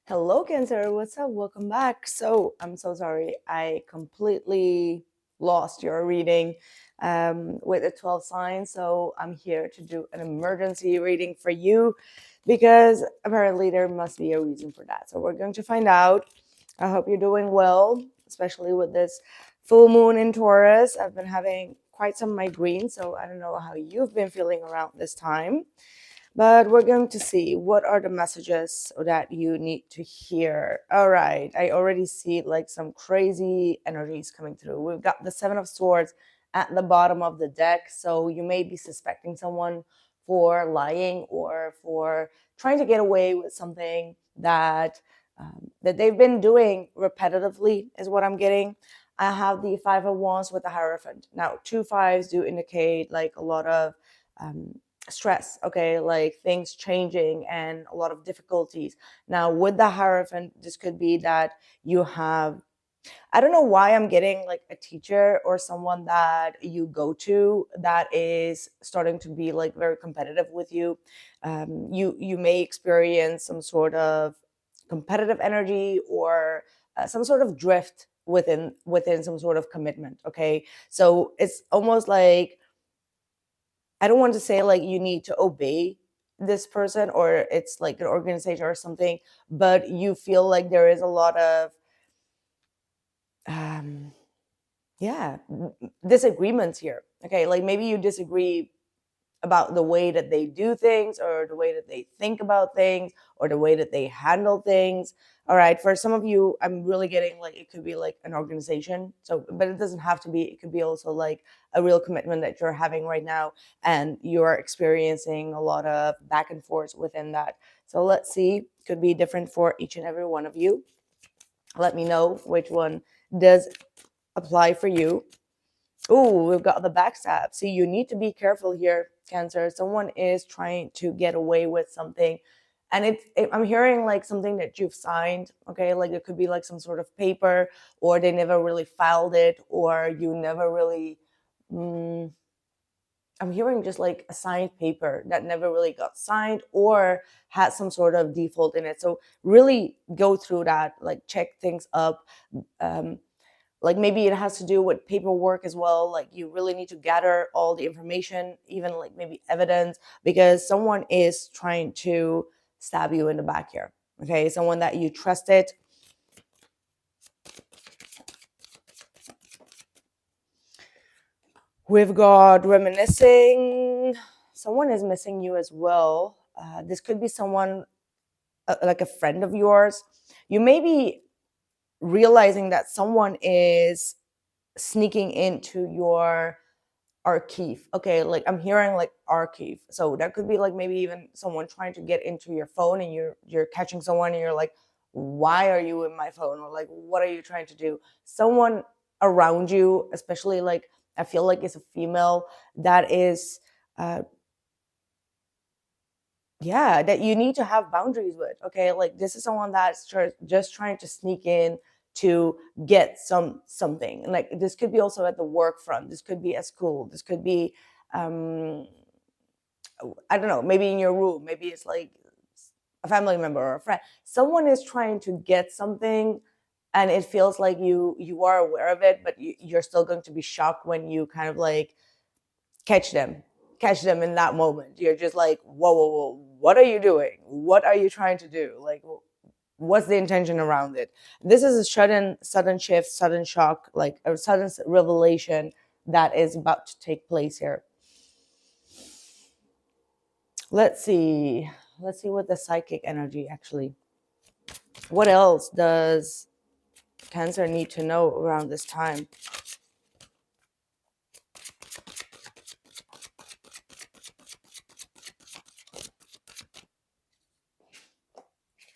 Hello, Cancer. What's up? Welcome back. So, I'm so sorry. I completely lost your reading with the 12 signs. So, I'm here to do an emergency reading for you because apparently there must be a reason for that. So, we're going to find out. I hope you're doing well, especially with this full moon in Taurus. I've been having quite some migraine, so I don't know how you've been feeling around this time. But we're going to see what are the messages that you need to hear. All right, I already see like some crazy energies coming through. We've got the Seven of Swords at the bottom of the deck, so you may be suspecting someone for lying or for trying to get away with something that they've been doing repetitively, is what I'm getting. I have the Five of Wands with the Hierophant. Now, two fives do indicate like a lot of stress, okay, like things changing and a lot of difficulties. Now with the Hierophant, this could be that you have, I don't know why I'm getting like a teacher or someone that you go to that is starting to be like very competitive with you. You may experience some sort of competitive energy or some sort of drift within some sort of commitment, okay? So it's almost like, I don't want to say like you need to obey this person or it's like an organization or something, but you feel like there is a lot of um yeah, disagreements here. Okay, like maybe you disagree about the way that they do things or the way that they think about things or the way that they handle things. All right, for some of you, I'm really getting like it could be like an organization. So, but it doesn't have to be. It could be also like a real commitment that you're having right now and you're experiencing a lot of back and forth within that. So, let's see. Could be different for each and every one of you. Let me know which one does apply for you. Oh, we've got the backstab. See, you need to be careful here, Cancer. Someone is trying to get away with something. And I'm hearing like something that you've signed, okay? Like it could be like some sort of paper, or they never really filed it, or you never really. Mm, I'm hearing just like a signed paper that never really got signed or had some sort of default in it. So really go through that, like check things up. Um, like maybe it has to do with paperwork as well, like you really need to gather all the information, even like maybe evidence, because someone is trying to stab you in the back here, okay? Someone that you trusted. We've got reminiscing. Someone is missing you as well. This could be someone like a friend of yours. You may be realizing that someone is sneaking into your archive. Okay, like I'm hearing like archive. So that could be like maybe even someone trying to get into your phone and you're catching someone and you're like, why are you in my phone? Or like, what are you trying to do? Someone around you, especially like I feel like it's a female that is yeah, that you need to have boundaries with. Okay, like this is someone that's just trying to sneak in to get something. Like this could be also at the work front, this could be at school, this could be um I don't know, maybe in your room, maybe it's like a family member or a friend. Someone is trying to get something and it feels like you are aware of it, but you're still going to be shocked when you kind of like catch them in that moment. You're just like, whoa, what are you doing? What are you trying to do? Like, what's the intention around it? This is a sudden shift, sudden shock, like a sudden revelation that is about to take place here. Let's see what the psychic energy actually, what else does Cancer need to know around this time?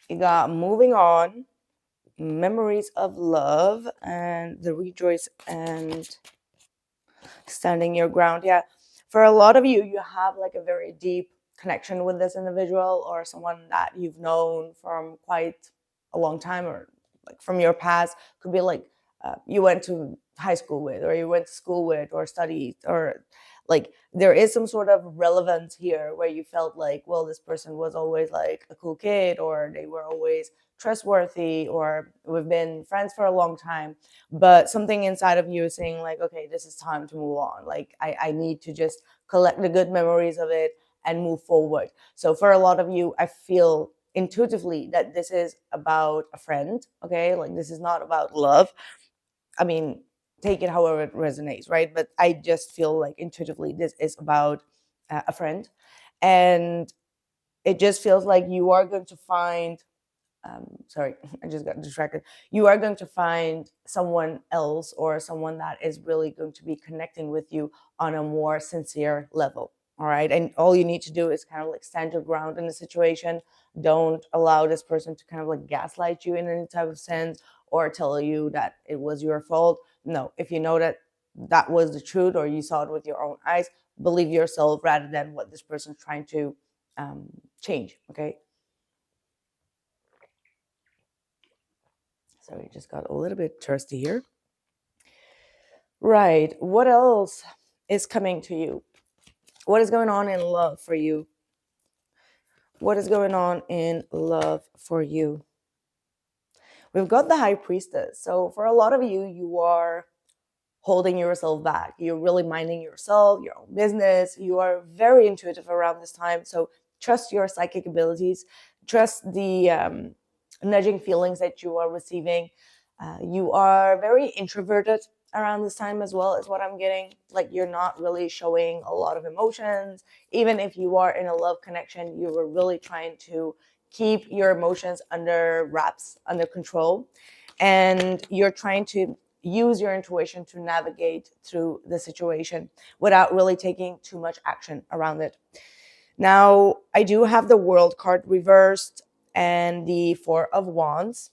You got moving on, memories of love, and the rejoice and standing your ground. Yeah, for a lot of you, you have like a very deep connection with this individual or someone that you've known from quite a long time, or like from your past. Could be like you went to high school with, or you went to school with, or studied, or like there is some sort of relevance here where you felt like, well, this person was always like a cool kid, or they were always trustworthy, or we've been friends for a long time, but something inside of you is saying like, okay, this is time to move on. Like I need to just collect the good memories of it and move forward. So for a lot of you, I feel intuitively that this is about a friend. Okay, like this is not about love. I mean, take it however it resonates, right? But I just feel like intuitively this is about a friend. And it just feels like you are going to find, sorry, I just got distracted. You are going to find someone else, or someone that is really going to be connecting with you on a more sincere level. All right. And all you need to do is kind of like stand your ground in the situation. Don't allow this person to kind of like gaslight you in any type of sense, or tell you that it was your fault. No, if you know that that was the truth, or you saw it with your own eyes, believe yourself rather than what this person's trying to change. Okay. Sorry, just got a little bit thirsty here. Right. What else is coming to you? What is going on in love for you? What is going on in love for you? We've got the High Priestess. So for a lot of you, you are holding yourself back. You're really minding yourself, your own business. You are very intuitive around this time. So trust your psychic abilities. Trust the nudging feelings that you are receiving. You are very introverted around this time as well, is what I'm getting. Like you're not really showing a lot of emotions. Even if you are in a love connection, you were really trying to keep your emotions under wraps, under control. And you're trying to use your intuition to navigate through the situation without really taking too much action around it. Now, I do have the World card reversed and the Four of Wands,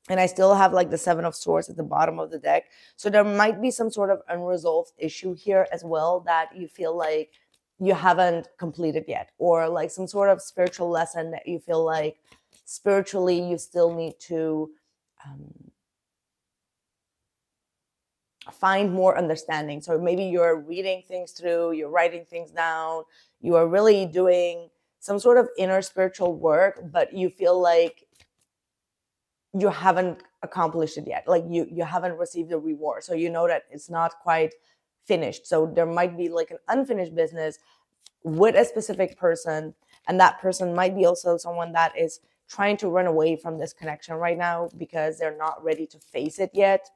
and I still have like the Seven of Swords at the bottom of the deck. So there might be some sort of unresolved issue here as well that you feel like you haven't completed yet, or like some sort of spiritual lesson that you feel like spiritually you still need to um, find more understanding. So maybe you're reading things through, you're writing things down, you are really doing some sort of inner spiritual work, but you feel like you haven't accomplished it yet. Like you haven't received the reward. So you know that it's not quite finished. So there might be like an unfinished business with a specific person, and that person might be also someone that is trying to run away from this connection right now because they're not ready to face it yet.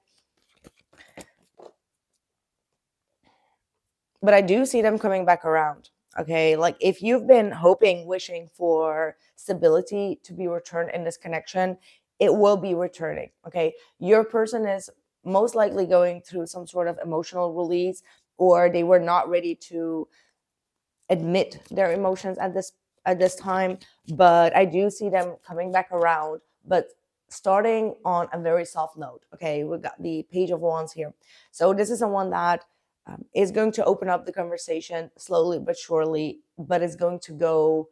But I do see them coming back around. Okay, like if you've been hoping, wishing for stability to be returned in this connection, it will be returning. Okay, your person is most likely going through some sort of emotional release, or they were not ready to admit their emotions at this time. But I do see them coming back around, but starting on a very soft note. Okay, we got the Page of Wands here. So this is someone that is going to open up the conversation slowly but surely, but it's going to go,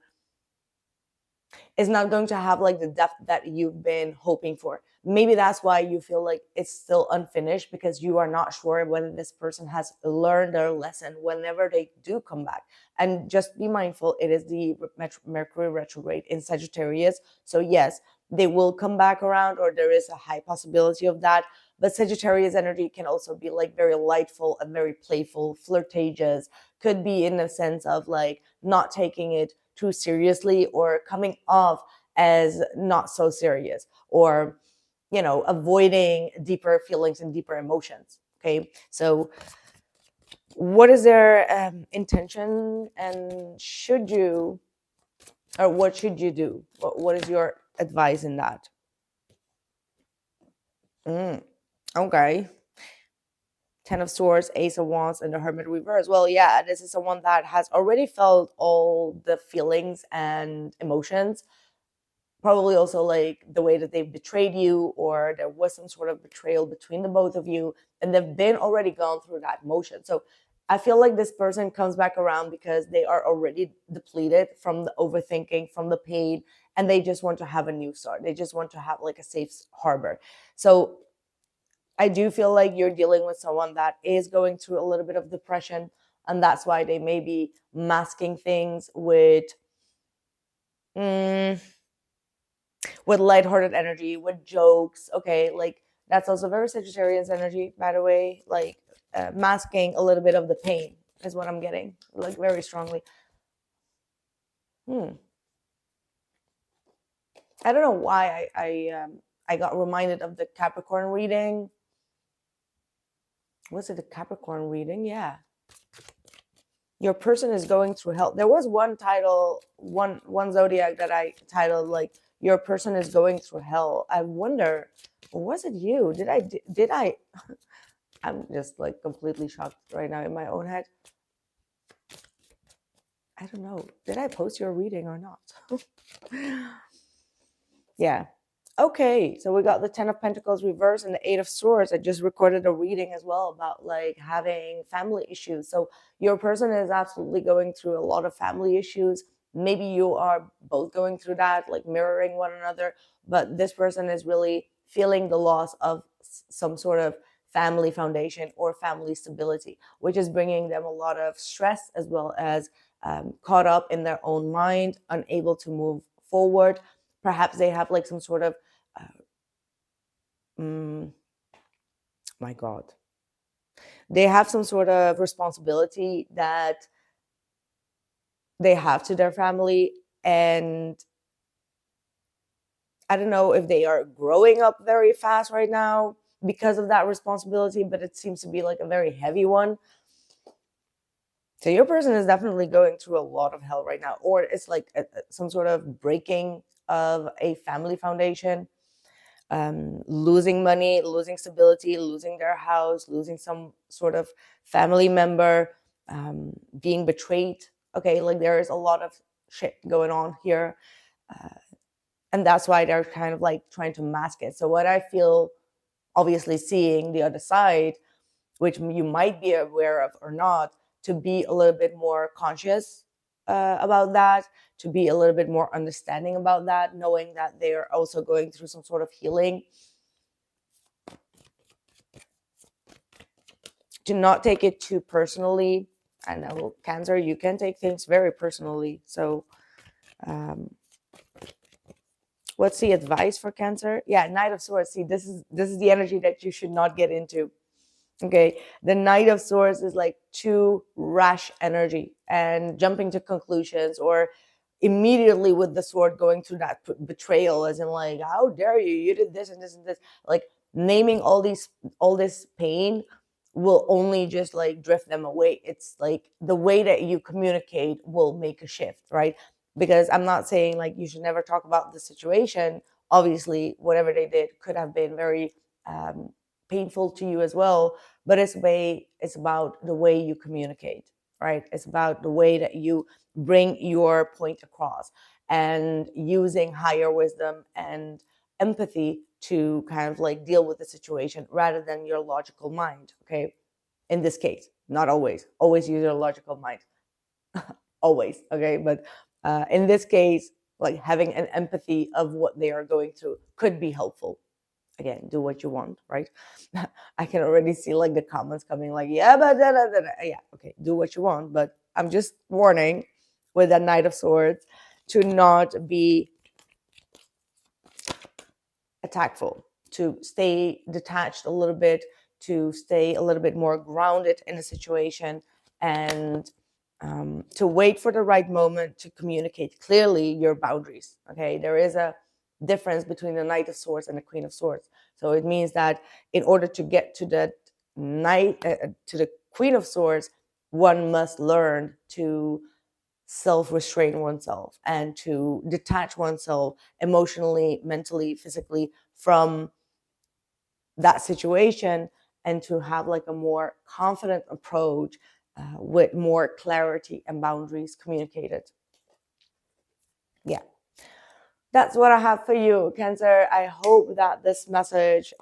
is not going to have like the depth that you've been hoping for. Maybe that's why you feel like it's still unfinished, because you are not sure whether this person has learned their lesson whenever they do come back. And just be mindful, it is the Mercury retrograde in Sagittarius. So yes, they will come back around, or there is a high possibility of that. But Sagittarius energy can also be like very lightful and very playful, flirtatious, could be in a sense of like not taking it too seriously, or coming off as not so serious, or avoiding deeper feelings and deeper emotions. Okay, so what is their intention, and should you, or what should you do? What is your advice in that? Okay. Ten of Swords, Ace of Wands, and the Hermit reverse. Well, yeah, this is someone that has already felt all the feelings and emotions. Probably also like the way that they've betrayed you, or there was some sort of betrayal between the both of you, and they've been already gone through that motion. So I feel like this person comes back around because they are already depleted from the overthinking, from the pain, and they just want to have a new start. They just want to have like a safe harbor. So I do feel like you're dealing with someone that is going through a little bit of depression, and that's why they may be masking things with with lighthearted energy, with jokes. Okay, like that's also very Sagittarius energy, by the way. Like masking a little bit of the pain is what I'm getting, like very strongly. Hmm. I don't know why I got reminded of the Capricorn reading. Was it the Capricorn reading? Yeah. Your person is going through hell. There was one title, one zodiac that I titled like your person is going through hell. I wonder, was it you? Did I I'm just like completely shocked right now in my own head. I don't know. Did I post your reading or not? Yeah. Okay, so we got the Ten of Pentacles reverse and the Eight of Swords. I just recorded a reading as well about like having family issues. So your person is absolutely going through a lot of family issues. Maybe you are both going through that, like mirroring one another, but this person is really feeling the loss of some sort of family foundation or family stability, which is bringing them a lot of stress as well as caught up in their own mind, unable to move forward. Perhaps they have like some sort of my God, they have some sort of responsibility that they have to their family. And I don't know if they are growing up very fast right now because of that responsibility, but it seems to be like a very heavy one. So your person is definitely going through a lot of hell right now, or it's like some sort of breaking of a family foundation. Losing money, losing stability, losing their house, losing some sort of family member, being betrayed. Okay, like there is a lot of shit going on here. And that's why they're kind of like trying to mask it. So, what I feel, obviously, seeing the other side, which you might be aware of or not, to be a little bit more conscious about that, to be a little bit more understanding about that, knowing that they are also going through some sort of healing. To not take it too personally. I know, Cancer, you can take things very personally. So, what's the advice for Cancer? Yeah, Knight of Swords. See, this is the energy that you should not get into. Okay, the Knight of Swords is like too rash energy and jumping to conclusions, or immediately with the sword going through that betrayal, as in like, how dare you? You did this and this and this. Like naming all this pain will only just like drift them away. It's like the way that you communicate will make a shift, right? Because I'm not saying like you should never talk about the situation. Obviously, whatever they did could have been very painful to you as well, but it's about the way you communicate, right? It's about the way that you bring your point across, and using higher wisdom and empathy to kind of like deal with the situation rather than your logical mind. Okay, in this case, not always use your logical mind. Always, okay, but in this case, like having an empathy of what they are going through could be helpful. Again, do what you want, right? I can already see like the comments coming like, yeah, but yeah, okay, do what you want. But I'm just warning with that Knight of Swords to not be attackful, to stay detached a little bit, to stay a little bit more grounded in a situation, and to wait for the right moment to communicate clearly your boundaries. Okay, there is a difference between the Knight of Swords and the Queen of Swords. So it means that in order to get to the to the Queen of Swords, one must learn to self-restrain oneself and to detach oneself emotionally, mentally, physically from that situation, and to have like a more confident approach with more clarity and boundaries communicated. Yeah, that's what I have for you, Cancer. I hope that this message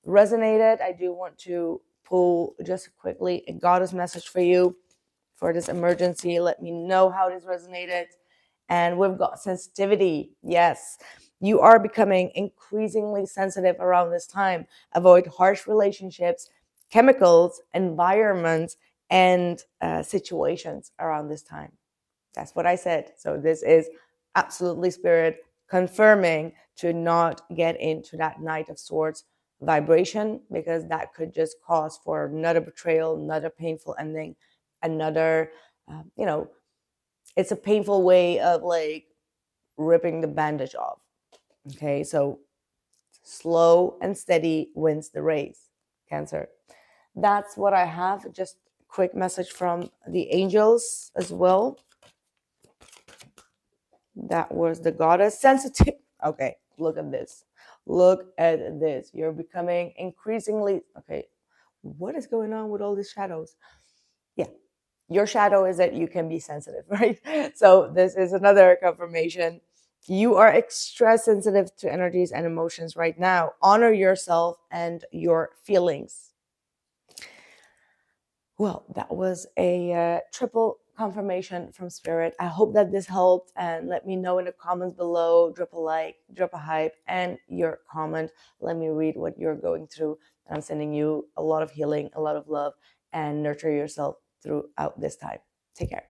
resonated. I do want to pull just quickly a goddess message for you for this emergency. Let me know how this resonated. And we've got sensitivity. Yes, you are becoming increasingly sensitive around this time. Avoid harsh relationships, chemicals, environments, and situations around this time. That's what I said. So this is absolutely spirit. confirming to not get into that Knight of Swords vibration, because that could just cause for another betrayal, another painful ending, another, it's a painful way of like ripping the bandage off. Okay, so slow and steady wins the race, Cancer. That's what I have. Just quick message from the angels as well. That was the goddess sensitive. Okay, look at this. Look at this. You're becoming increasingly, okay, what is going on with all these shadows? Yeah, your shadow is that you can be sensitive, right? So this is another confirmation. You are extra sensitive to energies and emotions right now. Honor yourself and your feelings. Well, that was a triple confirmation from Spirit. I hope that this helped, and let me know in the comments below. Drop a like, drop a hype, and your comment. Let me read what you're going through. I'm sending you a lot of healing, a lot of love, and nurture yourself throughout this time. Take care.